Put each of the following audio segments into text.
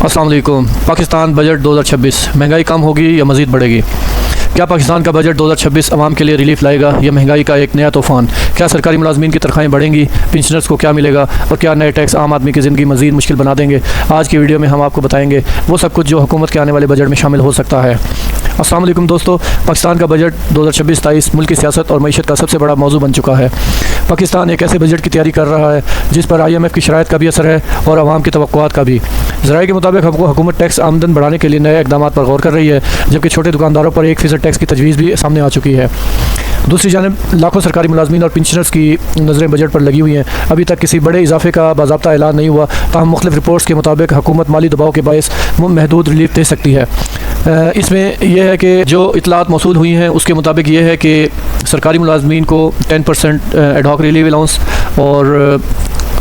अस्सलाम वालेकुम। पाकिस्तान बजट 2026 महंगाई कम होगी या मज़ीद बढ़ेगी? क्या पाकिस्तान का बजट 2026 आवाम के लिए रिलीफ लाएगा या महंगाई का एक नया तूफ़ान? क्या सरकारी मुलाजमीन की तनख्वाहें बढ़ेंगी? पेंशनर्स को क्या मिलेगा? और क्या नए टैक्स आम आदमी की ज़िंदगी मज़ीद मुश्किल बना देंगे? आज की वीडियो में हम आपको बताएंगे वो सब कुछ जो हुकूमत के आने वाले बजट में शामिल हो सकता है। अस्सलाम वालेकुम दोस्तों, पाकिस्तान का बजट 2026-23 मुल्क की सियासत और मईशत का सबसे बड़ा मौजू बन चुका है। पाकिस्तान एक ऐसे बजट की तैयारी कर रहा है जिस पर IMF की शराइत का भी असर है और आवाम की तवक्कुआत का भी। ज़राए के मुताबिक हुकूमत टैक्स आमदन बढ़ाने के लिए नए इक़दामात पर गौर कर रही है, जबकि छोटे दुकानदारों पर 1% टैक्स की तजवीज़ भी सामने आ चुकी है। दूसरी जानिब लाखों सरकारी मुलाजमीन और पेंशनर्स की नज़रें बजट पर लगी हुई हैं। अभी तक किसी बड़े इजाफे का बाज़ाब्ता ऐलान नहीं हुआ, ताहम मुख्तलिफ रिपोर्ट्स के मुताबिक हुकूमत माली दबाव के बायस महदूद रिलीफ दे सकती है। इसमें यह है कि जो इतलात मौसूल हुई हैं उसके मुताबिक ये है कि सरकारी मुलाजमीन को 10% एडहॉक रिलीफ अलाउंस और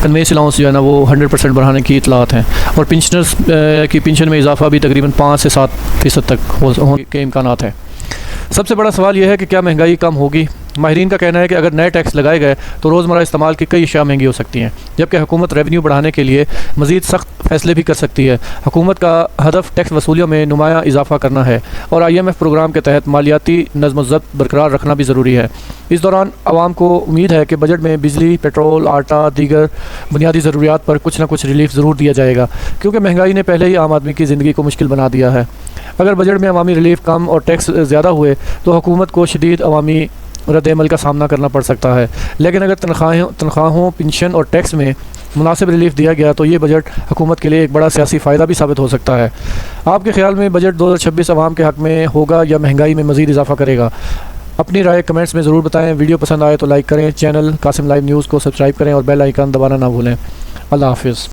कन्वेंस अलाउंस जो है ना वो 100% बढ़ाने की इतलात हैं, और पेंशनर्स की पेंशन में इजाफा भी तकरीबन 5 से 7% तक होने के इम्कानात हैं। सबसे बड़ा सवाल यह है कि क्या महंगाई कम होगी? माहिरीन का कहना है कि अगर नए टैक्स लगाए गए तो रोज़मर्रा इस्तेमाल की कई अशिया महंगी हो सकती हैं, जबकि हुकूमत रेवेन्यू बढ़ाने के लिए मज़ीद सख्त फैसले भी कर सकती है। हुकूमत का हदफ टैक्स वसूलियों में नुमाया इजाफा करना है और IMF प्रोग्राम के तहत मालियाती नज़्म ज़ब्त बरकरार रखना भी ज़रूरी है। इस दौरान आवाम को उम्मीद है कि बजट में बिजली, पेट्रोल, आटा, दीगर बुनियादी ज़रूरियात पर कुछ न कुछ रिलीफ ज़रूर दिया जाएगा, क्योंकि महंगाई ने पहले ही आम आदमी की ज़िंदगी को मुश्किल बना दिया है। अगर बजट में अवामी रिलीफ कम और टैक्स ज़्यादा हुए तो हुकूमत को शदीद अवामी रद्द-ए-अमल का सामना करना पड़ सकता है, लेकिन अगर तनख्वाहों, पेंशन और टैक्स में मुनासिब रिलीफ दिया गया तो ये बजट हुकूमत के लिए एक बड़ा सियासी फ़ायदा भी साबित हो सकता है। आपके ख्याल में बजट 2026 आवाम के हक़ में होगा या महंगाई में मज़ीद इजाफा करेगा? अपनी राय कमेंट्स में ज़रूर बताएं। वीडियो पसंद आए तो लाइक करें, चैनल कासिम लाइव न्यूज़ को सब्सक्राइब करें और बेल आइकन दबाना ना भूलें। अल्लाह हाफ़िज़।